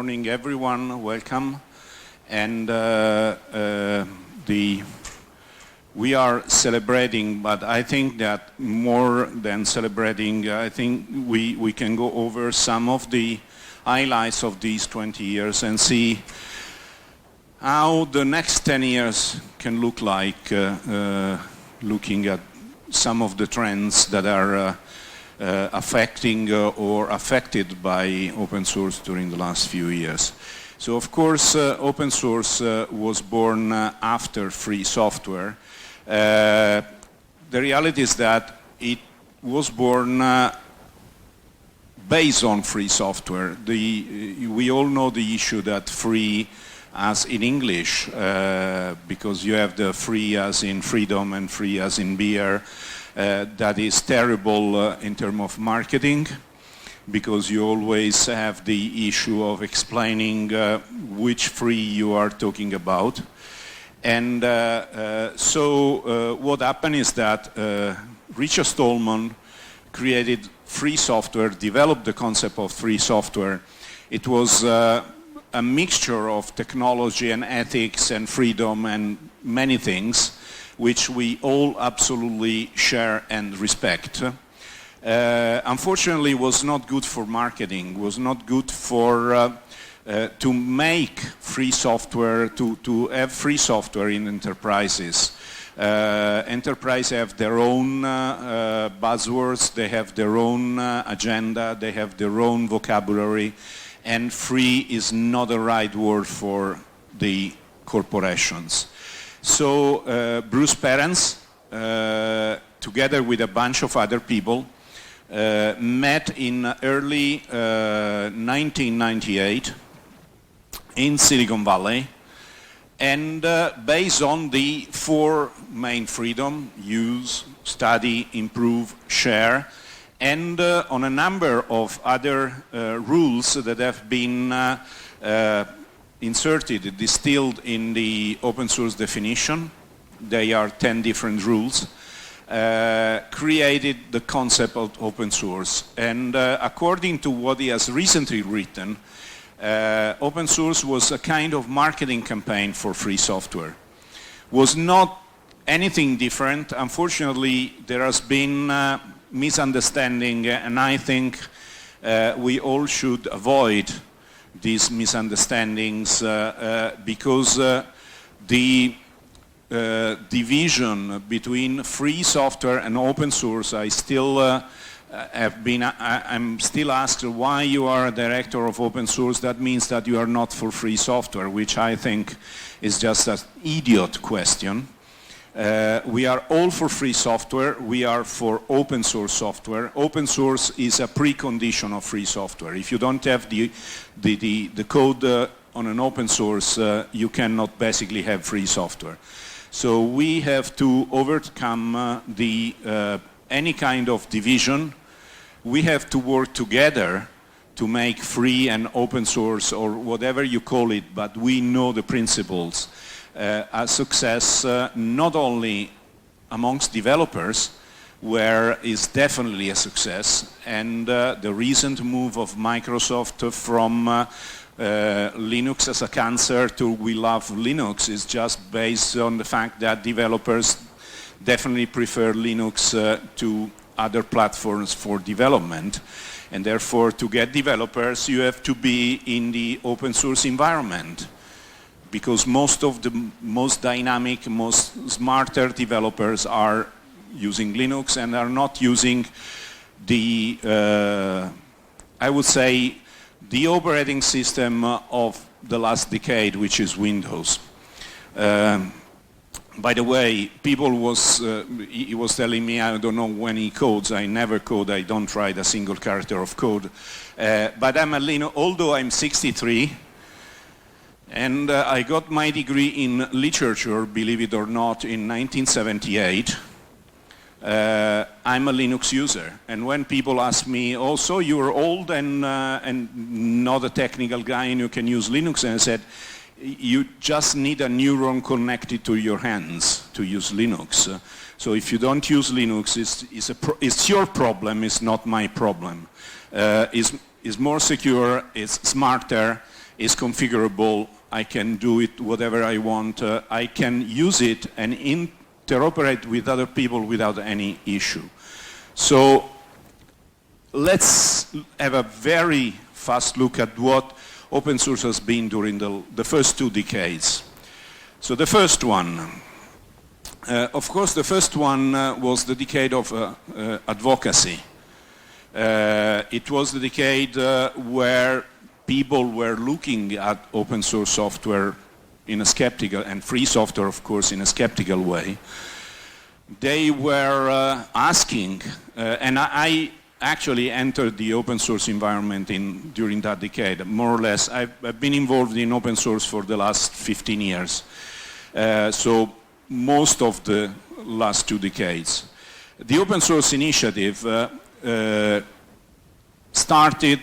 morning, everyone. Welcome. And we are celebrating, but I think that more than celebrating, I think we can go over some of the highlights of these 20 years and see how the next 10 years can look like, looking at some of the trends that are affecting or affected by open source during the last few years. So of course open source was born after free software. The reality is that it was born based on free software. We all know the issue that free as in English, because you have the free as in freedom and free as in beer. That is terrible in terms of marketing, because you always have the issue of explaining which free you are talking about. And so what happened is that Richard Stallman created free software, developed the concept of free software. It was a mixture of technology and ethics and freedom and many things, which we all absolutely share and respect. Unfortunately, was not good for marketing, was not good for to make free software, to have free software in enterprises. Enterprises have their own buzzwords, they have their own agenda, they have their own vocabulary, and free is not the right word for the corporations. So Bruce Perens, together with a bunch of other people, met in early 1998 in Silicon Valley, and based on the four main freedom: use, study, improve, share, and on a number of other rules that have been inserted, distilled in the open source definition. They are 10 different rules. Created the concept of open source. And according to what he has recently written, open source was a kind of marketing campaign for free software. Was not anything different. Unfortunately, there has been misunderstanding, and I think we all should avoid these misunderstandings because the division between free software and open source, I'm still asked why you are a director of open source. That means that you are not for free software, which I think is just an idiot question. We are all for free software. We are for open source software. Open source is a precondition of free software. If you don't have the code on an open source, you cannot basically have free software. So we have to overcome any kind of division. We have to work together to make free and open source, or whatever you call it, but we know the principles. A success not only amongst developers, where is definitely a success, and the recent move of Microsoft from Linux as a cancer to we love Linux is just based on the fact that developers definitely prefer Linux to other platforms for development, and therefore to get developers you have to be in the open source environment, because most of the most dynamic, most smarter developers are using Linux and are not using the, I would say, the operating system of the last decade, which is Windows. By the way, he was telling me, I don't know when he codes, I never code, I don't write a single character of code. But I'm a Linux, although I'm 63, and I got my degree in literature, believe it or not, in 1978. I'm a Linux user, and when people ask me, oh, so you're old and not a technical guy and you can use Linux, and I said, you just need a neuron connected to your hands to use Linux. So if you don't use Linux, it's your problem, it's not my problem. It's more secure, it's smarter, is configurable. I can do it whatever I want. I can use it and interoperate with other people without any issue. So let's have a very fast look at what open source has been during the first 2 decades. So the first one, of course, the first one was the decade of advocacy. It was the decade where people were looking at open source software in a skeptical, and free software, of course, in a skeptical way. They were asking, and I actually entered the open source environment during that decade, more or less. I've been involved in open source for the last 15 years, so most of the last 2 decades. The open source initiative started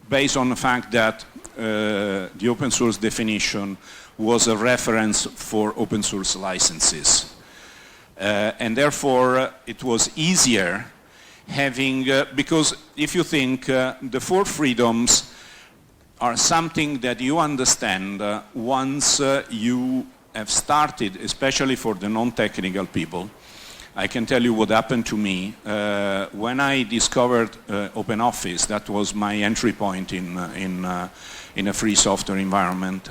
based on the fact that the open source definition was a reference for open source licenses. And therefore, it was easier having, because if you think the 4 freedoms are something that you understand once you have started, especially for the non-technical people. I can tell you what happened to me when I discovered OpenOffice. That was my entry point in a free software environment.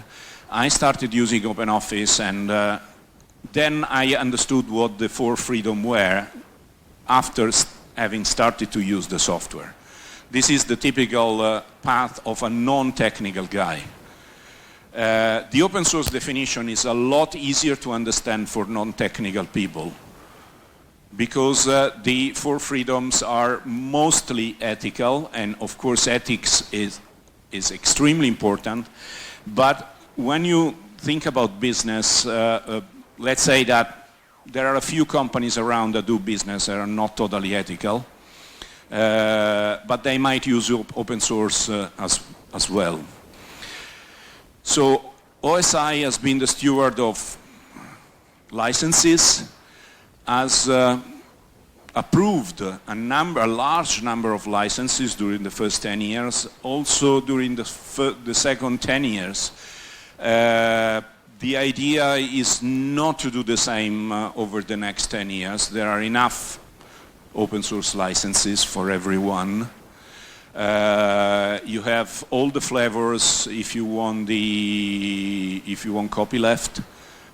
I started using OpenOffice, and then I understood what the 4 freedoms were after having started to use the software. This is the typical path of a non-technical guy. The open source definition is a lot easier to understand for non-technical people, because the 4 freedoms are mostly ethical, and of course ethics is extremely important. But when you think about business, let's say that there are a few companies around that do business that are not totally ethical, but they might use open source as well. So OSI has been the steward of licenses, has approved a large number of licenses during the first 10 years. Also during the second 10 years, the idea is not to do the same over the next 10 years. There are enough open source licenses for everyone. You have all the flavors if you want copyleft,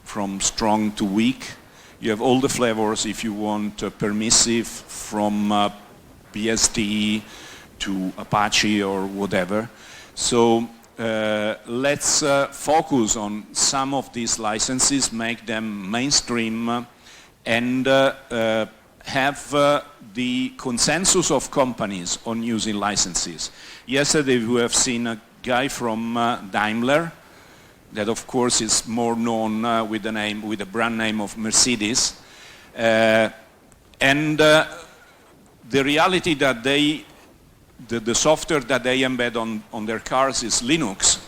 from strong to weak. You have all the flavors if you want permissive, from BSD to Apache or whatever. So let's focus on some of these licenses, make them mainstream, and have the consensus of companies on using licenses. Yesterday we have seen a guy from Daimler, that of course is more known with the brand name of Mercedes, and the reality that the software that they embed on their cars is Linux,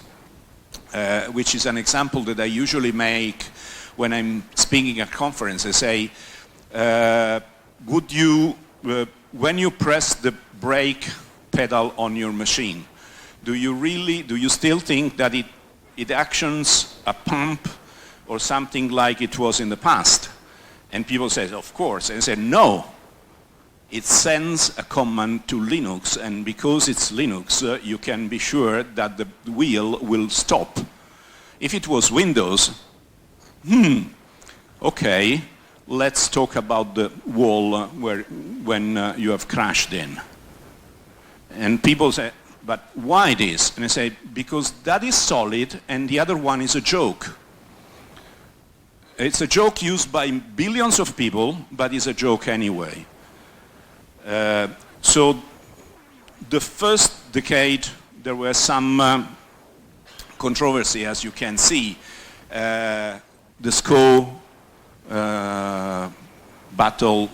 which is an example that I usually make when I'm speaking at conferences. I say, when you press the brake pedal on your machine, do you still think that it actions a pump or something like it was in the past? And people say, of course. And I say, no. It sends a command to Linux, and because it's Linux, you can be sure that the wheel will stop. If it was Windows, okay, let's talk about the wall when you have crashed in. And people say, but why this? And I say, because that is solid and the other one is a joke. It's a joke used by billions of people, but it's a joke anyway. So the first decade, there was some controversy, as you can see. The SCO battle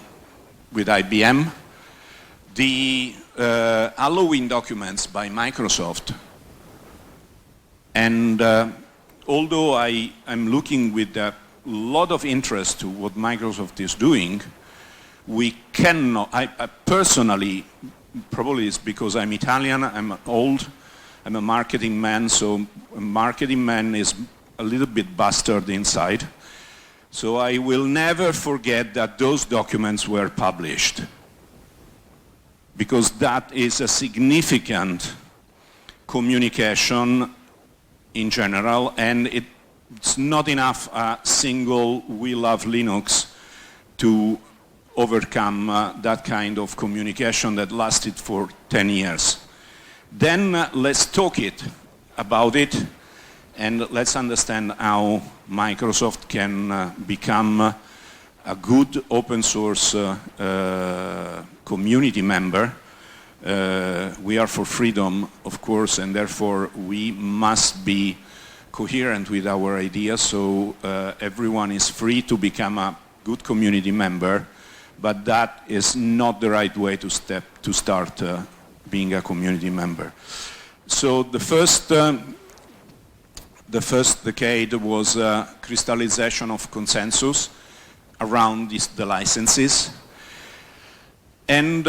with IBM, the Halloween documents by Microsoft, and although I'm looking with a lot of interest to what Microsoft is doing, we cannot, I personally, probably it's because I'm Italian, I'm old, I'm a marketing man, so a marketing man is a little bit bastard inside. So I will never forget that those documents were published, because that is a significant communication in general, and it's not enough a single "we love Linux" to overcome that kind of communication that lasted for 10 years. Then let's talk about it, and let's understand how Microsoft can become a good open source community member. We are for freedom, of course, and therefore we must be coherent with our ideas, so everyone is free to become a good community member, but that is not the right way to start being a community member. So the first decade was crystallization of consensus around the licenses, and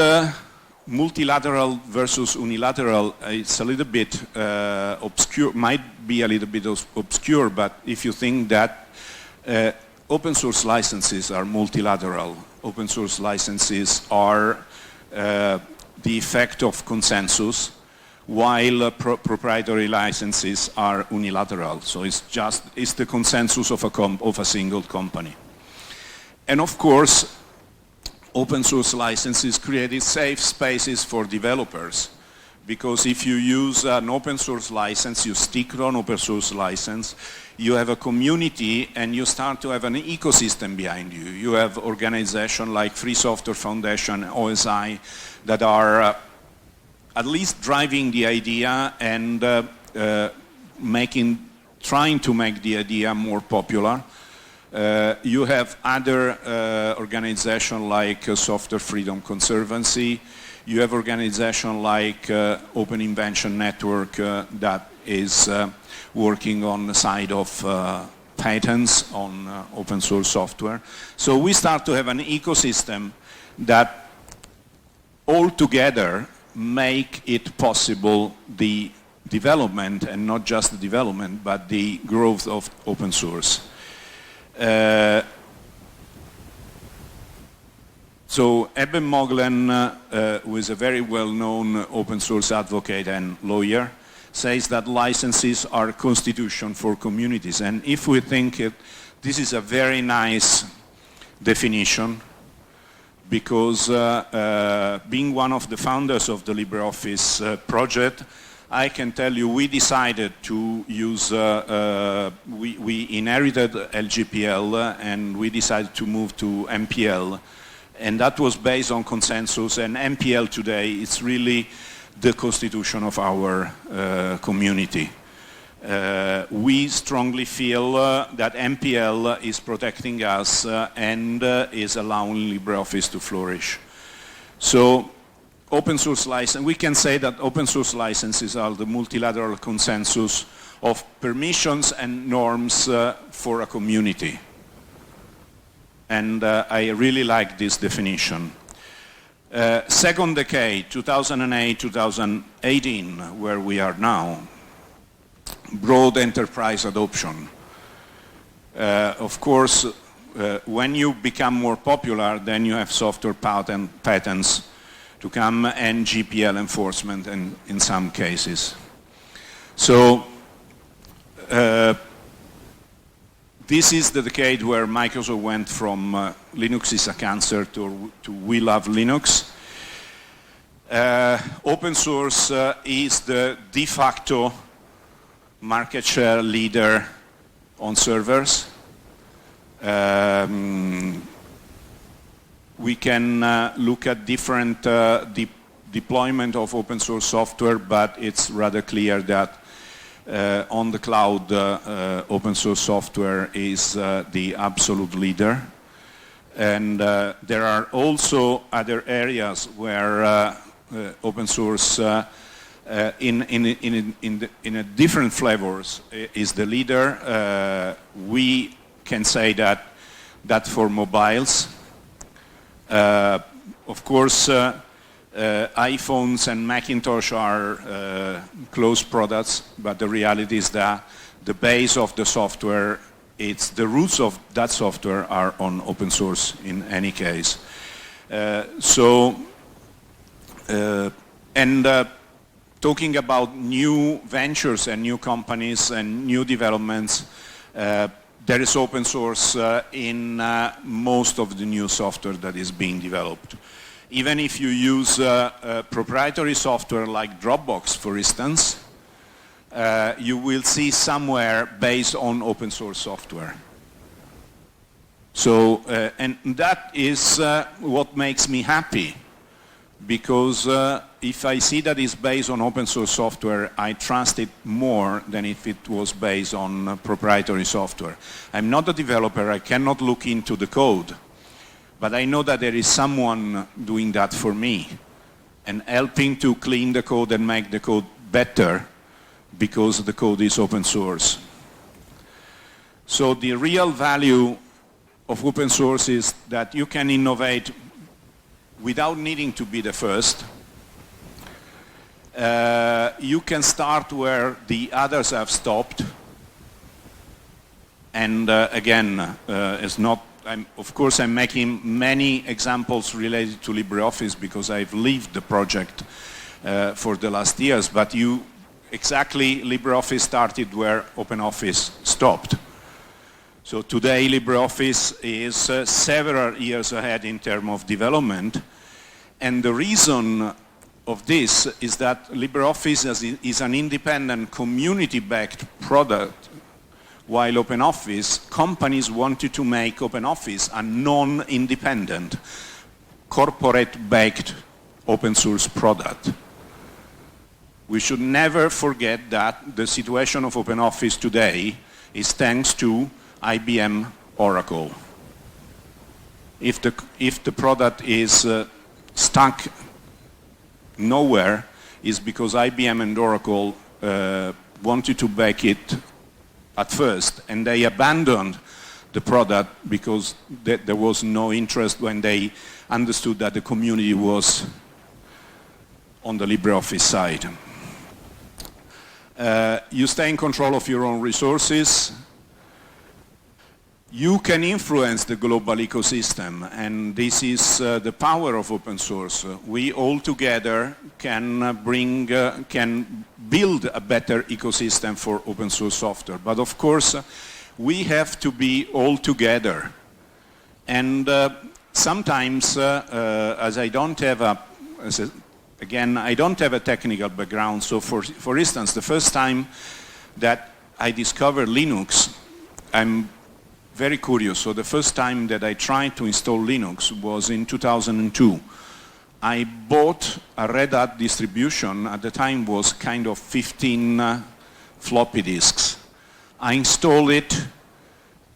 multilateral versus unilateral, it's a little bit obscure, might be a little bit obscure, but if you think that open source licenses are multilateral, open source licenses are the effect of consensus, while proprietary licenses are unilateral. So it's the consensus of a single company. And of course, open source licenses created safe spaces for developers, because if you use an open source license, you stick on open source license, you have a community and you start to have an ecosystem behind you. You have organizations like Free Software Foundation, OSI, that are at least driving the idea and trying to make the idea more popular. You have other organizations like Software Freedom Conservancy. You have organizations like Open Invention Network that is working on the side of patents on open source software. So we start to have an ecosystem that all together make it possible the development, and not just the development, but the growth of open source. So Eben Moglen, who is a very well-known open source advocate and lawyer, says that licenses are a constitution for communities. And if we think this is a very nice definition, because being one of the founders of the LibreOffice project, I can tell you we decided to use, we inherited LGPL and we decided to move to MPL, and that was based on consensus, and MPL today is really the constitution of our community. We strongly feel that MPL is protecting us and is allowing LibreOffice to flourish. So open source license, we can say that open source licenses are the multilateral consensus of permissions and norms for a community. And I really like this definition. Second decade, 2008, 2018, where we are now, broad enterprise adoption. Of course, when you become more popular, then you have software patents to come and GPL enforcement in some cases. So this is the decade where Microsoft went from Linux is a cancer to we love Linux. Open source is the de facto market share leader on servers. We can look at different deployment of open source software, but it's rather clear that on the cloud, open source software is the absolute leader. And there are also other areas where open source in a different flavors is the leader. We can say that for mobiles, of course, iPhones and Macintosh are close products, but the reality is that the base of the software, the roots of that software are on open source in any case. Talking about new ventures and new companies and new developments, there is open source in most of the new software that is being developed. Even if you use proprietary software like Dropbox, for instance, you will see somewhere based on open source software. So, and that is what makes me happy, because if I see that it's based on open source software, I trust it more than if it was based on proprietary software. I'm not a developer, I cannot look into the code, but I know that there is someone doing that for me and helping to clean the code and make the code better because the code is open source. So the real value of open source is that you can innovate without needing to be the first. You can start where the others have stopped. And again, it's not, of course I'm making many examples related to LibreOffice because I've lived the project for the last years, but exactly LibreOffice started where OpenOffice stopped. So today LibreOffice is several years ahead in terms of development, and the reason of this is that LibreOffice is an independent community-backed product, while OpenOffice, companies wanted to make OpenOffice a non-independent, corporate-backed open source product. We should never forget that the situation of OpenOffice today is thanks to IBM Oracle. If the product is stuck nowhere, is because IBM and Oracle wanted to back it at first, and they abandoned the product because there was no interest when they understood that the community was on the LibreOffice side. You stay in control of your own resources. You can influence the global ecosystem, and this is the power of open source. We all together can can build a better ecosystem for open source software. But of course, we have to be all together. And sometimes, as I don't have I don't have a technical background, so for instance, the first time that I discovered Linux, I'm very curious. So the first time that I tried to install Linux was in 2002. I bought a Red Hat distribution. At the time was kind of 15 floppy disks. I installed it,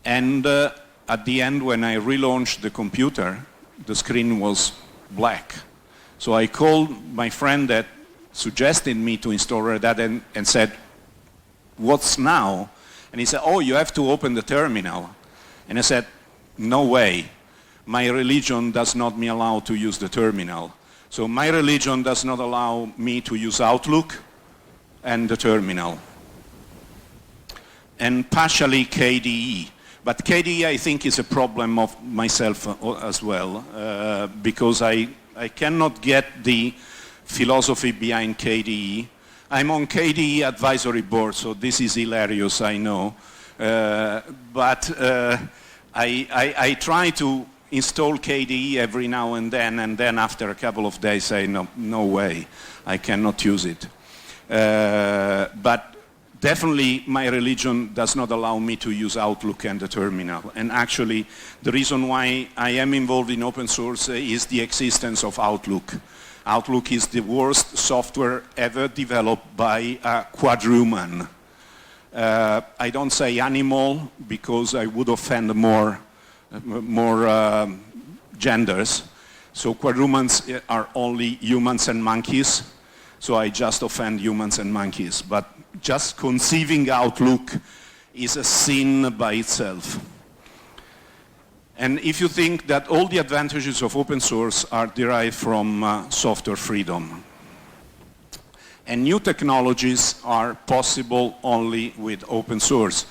and at the end when I relaunched the computer, the screen was black. So I called my friend that suggested me to install Red Hat and said, "What's now?" And he said, "Oh, you have to open the terminal." And I said, "No way. My religion does not me allow to use the terminal. So my religion does not allow me to use Outlook and the terminal." And partially KDE. But KDE, I think, is a problem of myself as well, because I cannot get the philosophy behind KDE. I'm on KDE advisory board, so this is hilarious, I know. But I try to install KDE every now and then after a couple of days say, no way, I cannot use it. But definitely my religion does not allow me to use Outlook and the terminal. And actually, the reason why I am involved in open source is the existence of Outlook. Outlook is the worst software ever developed by a quadruman. I don't say animal because I would offend more genders. So quadrumans are only humans and monkeys. So I just offend humans and monkeys. But just conceiving Outlook is a sin by itself. And if you think that all the advantages of open source are derived from software freedom. And new technologies are possible only with open source.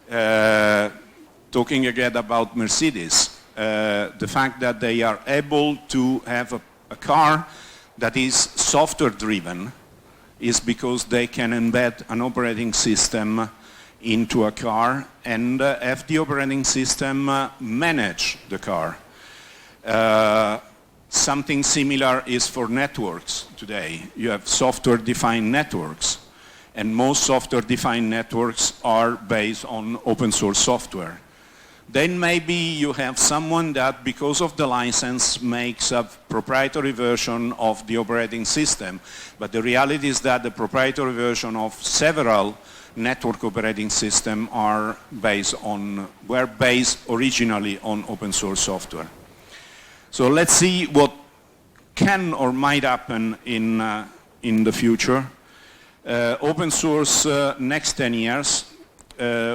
Talking again about Mercedes, the fact that they are able to have a car that is software driven is because they can embed an operating system into a car and have the operating system manage the car. Something similar is for networks today. You have software-defined networks, and most software-defined networks are based on open source software. Then maybe you have someone that, because of the license, makes a proprietary version of the operating system. But the reality is that the proprietary version of several network operating systems were based originally on open source software. So let's see what can or might happen in the future. Open source next 10 years.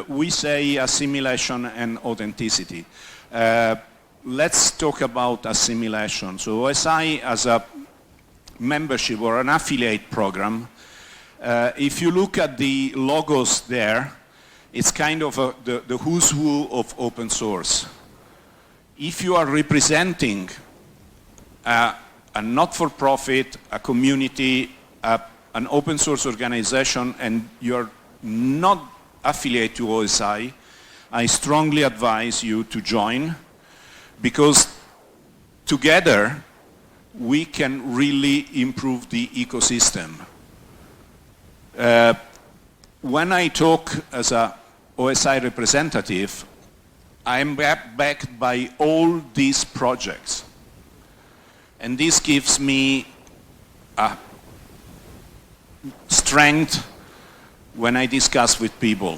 We say assimilation and authenticity. Let's talk about assimilation. So OSI as a membership or an affiliate program, if you look at the logos there, it's kind of the who's who of open source. If you are representing a not-for-profit, a community, an open source organization, and you're not affiliate to OSI, I strongly advise you to join, because together we can really improve the ecosystem. When I talk as a OSI representative, I'm backed by all these projects. And this gives me a strength when I discuss with people,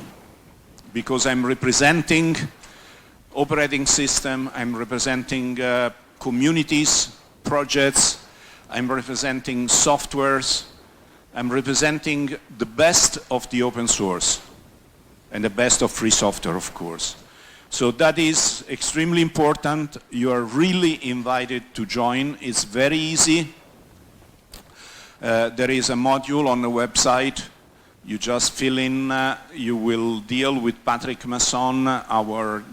because I'm representing operating system, I'm representing communities, projects, I'm representing softwares, I'm representing the best of the open source and the best of free software, of course. So that is extremely important. You are really invited to join. It's very easy. There is a module on the website. You just fill in, you will deal with Patrick Masson, our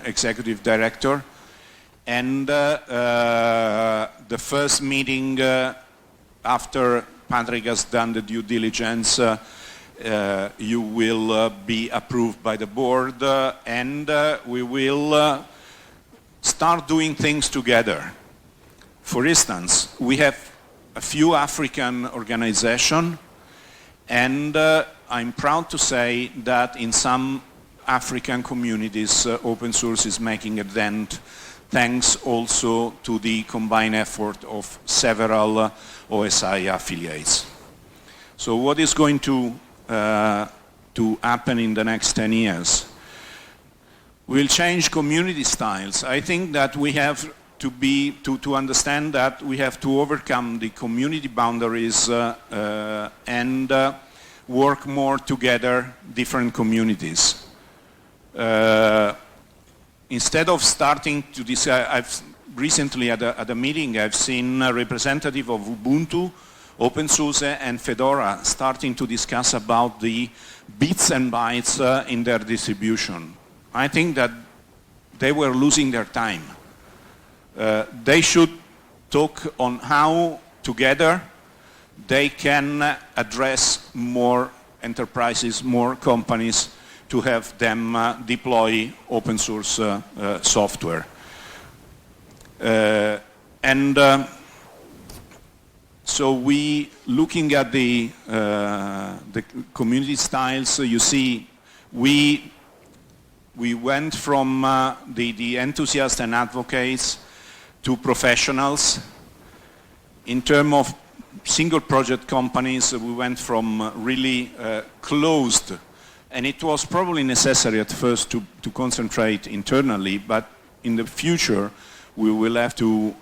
executive director. And the first meeting after Patrick has done the due diligence, you will be approved by the board, and we will start doing things together. For instance, we have a few African organizations, and I'm proud to say that in some African communities, open source is making a dent, thanks also to the combined effort of several OSI affiliates. So what is going to happen in the next 10 years? We'll change community styles. I think that we have to understand that we have to overcome the community boundaries and work more together, different communities. Instead of starting to discuss, recently at a meeting I've seen a representative of Ubuntu, OpenSUSE and Fedora starting to discuss about the bits and bytes in their distribution. I think that they were losing their time. They should talk on how together they can address more enterprises, more companies to have them deploy open source software. So looking at the community styles, you see we went from the enthusiasts and advocates to professionals. In terms of single project companies, we went from really closed, and it was probably necessary at first to concentrate internally, but in the future we will have to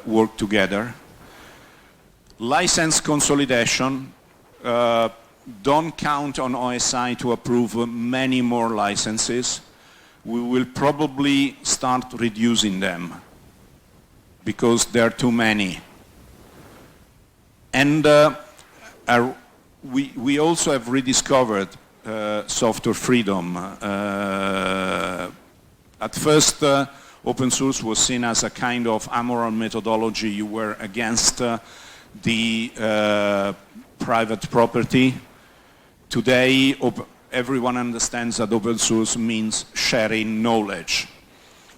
work together. License consolidation. Don't count on OSI to approve many more licenses. we will probably start reducing them because there are too many. And we also have rediscovered software freedom. At first, open source was seen as a kind of amoral methodology. You were against the private property. Today, everyone understands that open source means sharing knowledge.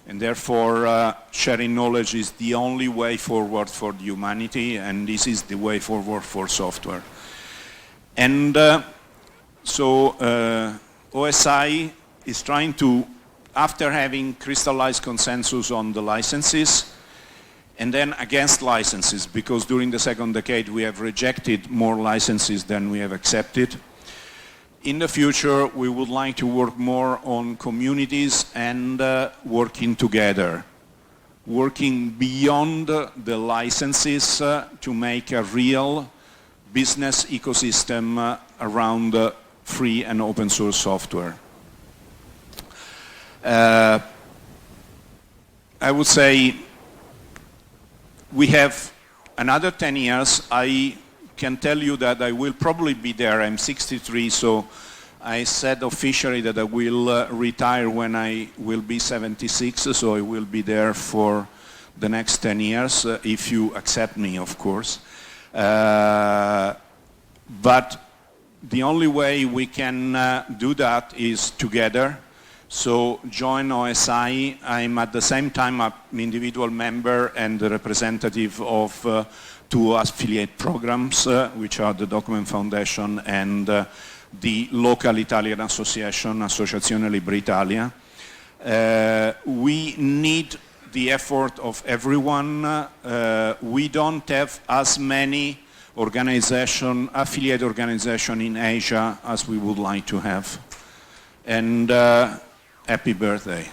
And therefore, sharing knowledge is the only way forward for humanity, and this is the way forward for software. And so OSI is trying to, after having crystallized consensus on the licenses, and then against licenses, because during the second decade we have rejected more licenses than we have accepted. In the future, we would like to work more on communities and working together, working beyond the licenses to make a real business ecosystem around free and open source software. I would say we have another 10 years. I can tell you that I will probably be there. I'm 63, so I said officially that I will retire when I will be 76, so I will be there for the next 10 years, if you accept me, of course. But the only way we can do that is together. So join OSI. I'm at the same time an individual member and the representative of two affiliate programs, which are the Document Foundation and the local Italian association, Associazione Libera Italia. We need the effort of everyone. We don't have as many affiliate organizations in Asia as we would like to have. And happy birthday.